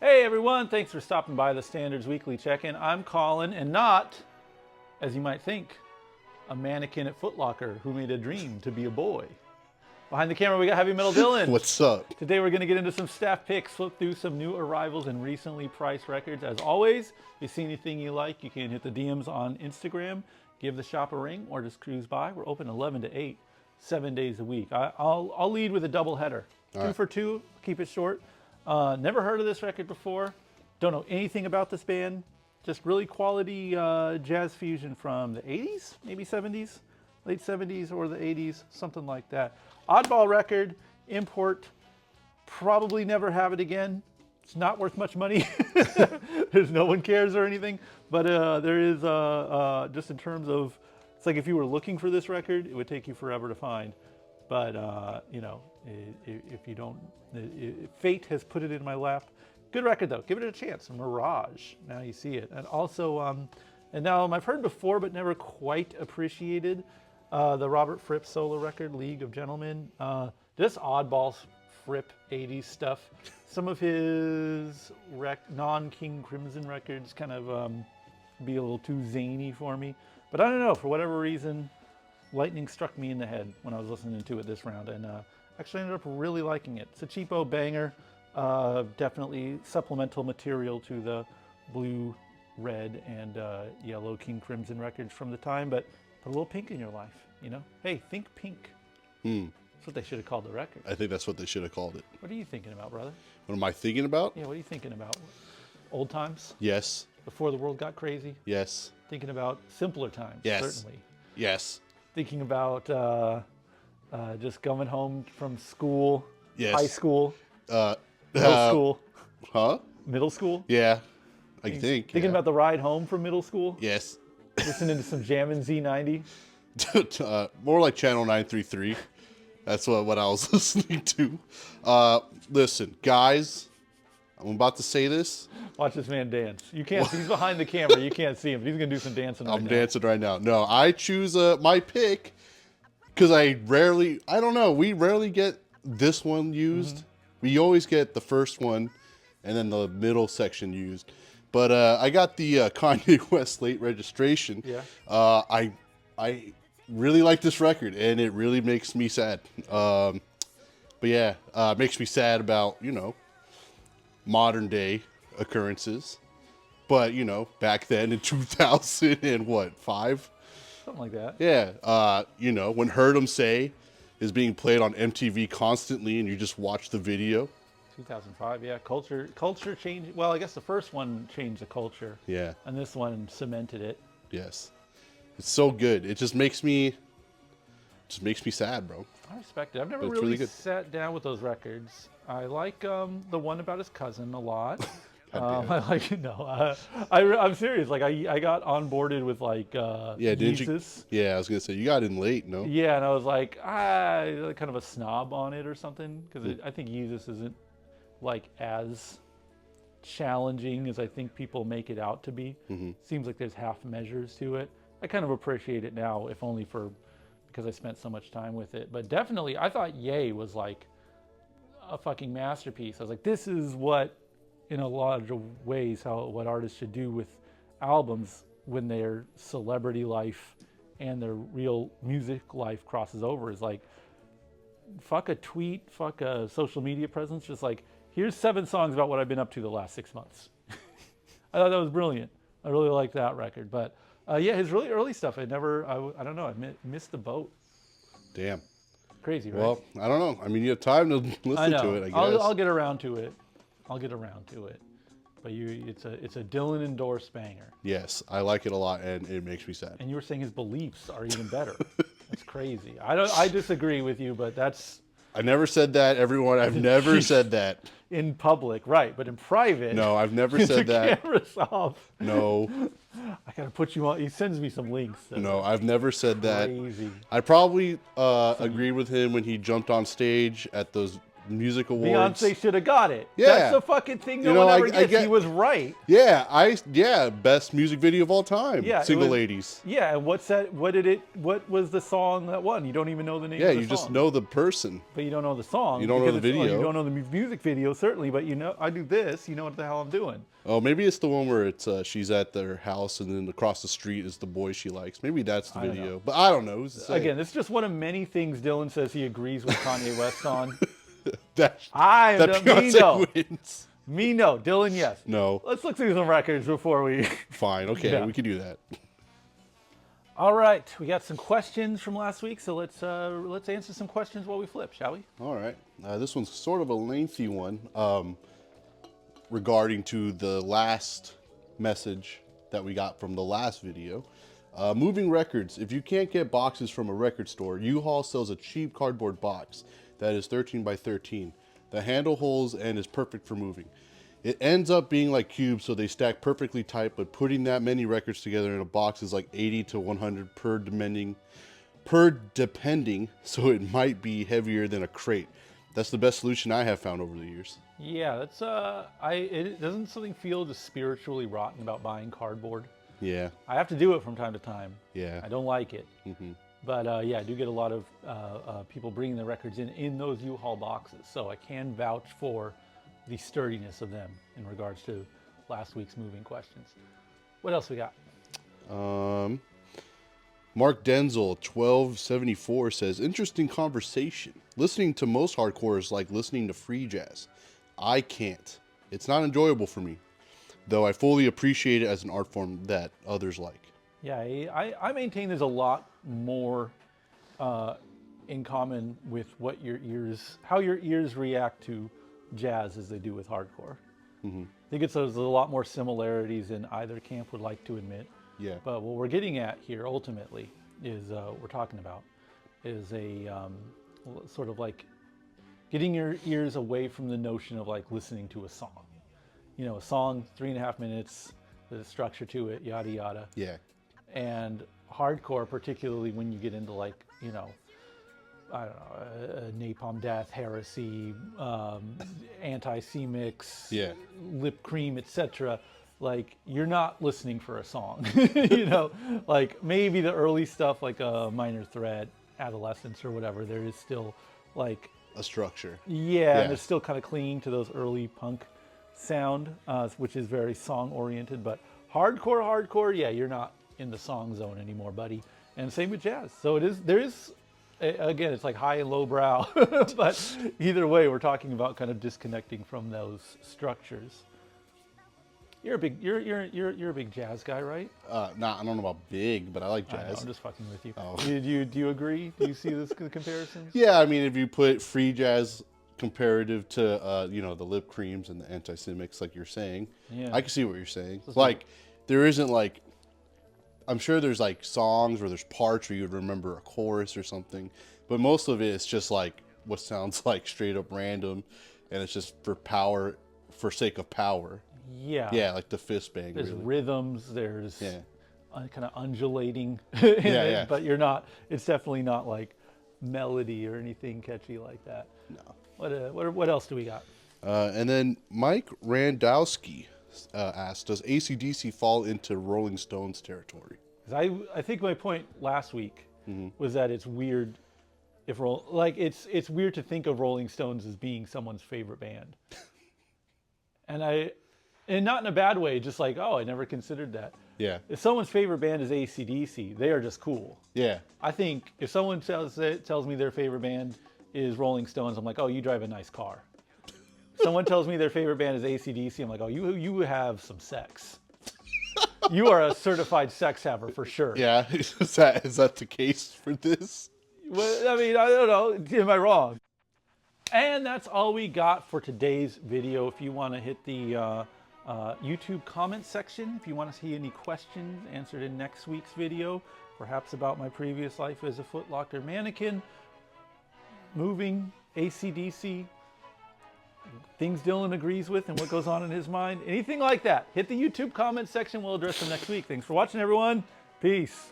Hey everyone, thanks for stopping by the Standards Weekly Check-In. I'm Colin, and not, as you might think, a mannequin at Foot Locker who made a dream to be a boy. Behind the camera we got Heavy Metal Dylan. What's up? Today we're going to get into some staff picks, flip through some new arrivals and recently priced records. As always, if you see anything you like, you can hit the DMs on Instagram, give the shop a ring, or just cruise by. We're open 11 to 8, 7 days a week. I'll lead with a double header. Two for two, keep it short. Never heard of this record before. Don't know anything about this band. Just really quality jazz fusion from the 80s, maybe 70s, late 70s or the 80s, something like that. Oddball record, import, probably never have it again. It's not worth much money. There's no one cares or anything. But there is, just in terms of, it's like if you were looking for this record, it would take you forever to find. But, you know, if you don't, fate has put it in my lap. Good record though, give it a chance. Mirage, now you see it. And also, and now I've heard before but never quite appreciated the Robert Fripp solo record, League of Gentlemen. Just oddball Fripp 80s stuff. Some of his non-King Crimson records kind of be a little too zany for me. But I don't know, for whatever reason, lightning struck me in the head when I was listening to it this round, and actually ended up really liking it. It's a cheapo banger, definitely supplemental material to the blue, red, and yellow King Crimson records from the time, but put a little pink in your life, you know? Hey, think pink. That's what they should have called the record. I think that's what they should have called it. What are you thinking about, brother? What am I thinking about? Yeah, what are you thinking about? Old times? Yes. Before the world got crazy? Yes. Thinking about simpler times, Yes. certainly. Yes. Thinking about just coming home from school, Yes. high school, Middle middle school, Huh? middle school. Yeah. I think. Thinking about the ride home from middle school, Yes. listening to some Jammin' Z90. More like Channel 933. That's what I was listening to. Listen, guys, I'm about to say this. Watch this man dance. You can't. He's behind the camera. You can't see him. But he's gonna do some dancing. I'm dancing right now. No, I choose my pick because I don't know, we rarely get this one used. We always get the first one and then the middle section used. But I got the Kanye West Late Registration. Yeah. I really like this record, and it really makes me sad. But yeah, it makes me sad about, you know, modern day occurrences. But, you know, back then in 2005? Something like that. Yeah. You know, when Heard 'Em Say is being played on MTV constantly and you just watch the video. 2005. Yeah. Culture changed. Well, I guess the first one changed the culture. Yeah. And this one cemented it. Yes. It's so good. It just makes me sad, bro. I respect it. I've never But it's really really good. sat down with those records. I like the one about his cousin a lot. God damn I like, no, I'm serious. Like I got onboarded with like Yeah, didn't Jesus. you? Yeah, I was gonna say you got in late, no? Yeah, and I was like, kind of a snob on it or something, because I think Jesus isn't like as challenging as I think people make it out to be. Seems like there's half measures to it. I kind of appreciate it now, if only because I spent so much time with it. But definitely, I thought Ye was like a fucking masterpiece. I was like, this is what, in a lot of ways, what artists should do with albums when their celebrity life and their real music life crosses over, is like, fuck a tweet, fuck a social media presence, just like, here's 7 songs about what I've been up to the last 6 months. I thought that was brilliant. I really liked that record. But yeah, his really early stuff, I don't know, I missed the boat. Damn. Crazy, right? Well, I don't know. I mean, you have time to listen to it, I guess. I'll get around to it. But it's a Dylan endorsed banger. Yes, I like it a lot, and it makes me sad. And you were saying his beliefs are even better. That's crazy. I disagree with you, but that's I never said that, everyone. I've never said that. in public, right? But in private, No, I've never said the that. camera's off. No, I gotta put you on. He sends me some links. no, I've never said that. Crazy. I probably agreed with him when he jumped on stage at those music awards. Beyonce should have got it. Yeah. That's the fucking thing no one ever gets. He was right. Yeah, best music video of all time. Yeah, Single Ladies. Yeah, and what's that? What was the song that won? You don't even know the name of the song. Yeah, you just know the person. But you don't know the song. You don't know the video. You don't know the music video, certainly, but you know, I do this, you know what the hell I'm doing. Oh, maybe it's the one where it's she's at their house and then across the street is the boy she likes. Maybe that's the video. But I don't know. Again, this is just one of many things Dylan says he agrees with Kanye West on. that Beyonce wins. Me, no. Dylan, yes. No. Let's look through some records before we... Fine. Okay, we can do that. All right. We got some questions from last week, so let's answer some questions while we flip, shall we? All right. This one's sort of a lengthy one regarding to the last message that we got from the last video. Moving records. If you can't get boxes from a record store, U-Haul sells a cheap cardboard box that is 13 by 13. The handle holds and is perfect for moving. It ends up being like cubes, so they stack perfectly tight, but putting that many records together in a box is like 80 to 100 per depending, so it might be heavier than a crate. That's the best solution I have found over the years. Yeah, that's doesn't something feel just spiritually rotten about buying cardboard? Yeah. I have to do it from time to time. Yeah. I don't like it. Mm-hmm. But yeah, I do get a lot of people bringing the records in those U-Haul boxes. So I can vouch for the sturdiness of them in regards to last week's moving questions. What else we got? Mark Denzel 1274 says, interesting conversation. Listening to most hardcore is like listening to free jazz. I can't. It's not enjoyable for me, though I fully appreciate it as an art form that others like. Yeah, I maintain there's a lot more in common with how your ears react to jazz as they do with hardcore. Mm-hmm. I think there's a lot more similarities than either camp would like to admit. Yeah. But what we're getting at here ultimately is we're talking about is a sort of like getting your ears away from the notion of like listening to a song. You know, a song, 3.5 minutes, there's a structure to it, yada yada. Yeah. And hardcore, particularly when you get into like, you know, I don't know, Napalm Death, Heresy, Anti-C-Mix, yeah, Lip Cream, etc. Like, you're not listening for a song, you know, like maybe the early stuff like Minor Threat, Adolescence or whatever, there is still like a structure. Yeah, and it's still kind of clinging to those early punk sound, which is very song oriented, but hardcore, yeah, you're not in the song zone anymore, buddy. And same with jazz. So there is, again, it's like high and low brow, but either way, we're talking about kind of disconnecting from those structures. You're a big jazz guy, right? Nah, I don't know about big, but I like jazz. I'm just fucking with you. Oh. Do you agree? Do you see this comparisons? Yeah, I mean, if you put free jazz comparative to you know, the Lip Creams and the Anti-C-Mix, like you're saying, yeah, I can see what you're saying. Like, there isn't like, I'm sure there's like songs where there's parts where you would remember a chorus or something, but most of it is just like what sounds like straight up random, and it's just for power, for sake of power. Yeah. Yeah, like the fist bang. There's really. Rhythms. There's kind of undulating. Yeah. But you're not. It's definitely not like melody or anything catchy like that. No. What else do we got? And then Mike Randowski asked, does AC/DC fall into Rolling Stones territory? I think my point last week was that it's weird it's weird to think of Rolling Stones as being someone's favorite band. And not in a bad way, just like, oh, I never considered that. Yeah. If someone's favorite band is AC/DC, they are just cool. Yeah. I think if someone tells me their favorite band is Rolling Stones, I'm like, oh, you drive a nice car. Someone tells me their favorite band is AC/DC, I'm like, oh, you have some sex. You are a certified sex haver for sure. Yeah, is that the case for this? Well, I mean, I don't know. Am I wrong? And that's all we got for today's video. If you want to hit the YouTube comment section, if you want to see any questions answered in next week's video, perhaps about my previous life as a Foot Locker mannequin, moving, AC/DC, things Dylan agrees with and what goes on in his mind, anything like that, hit the YouTube comment section. We'll address them next week. Thanks for watching, everyone. Peace.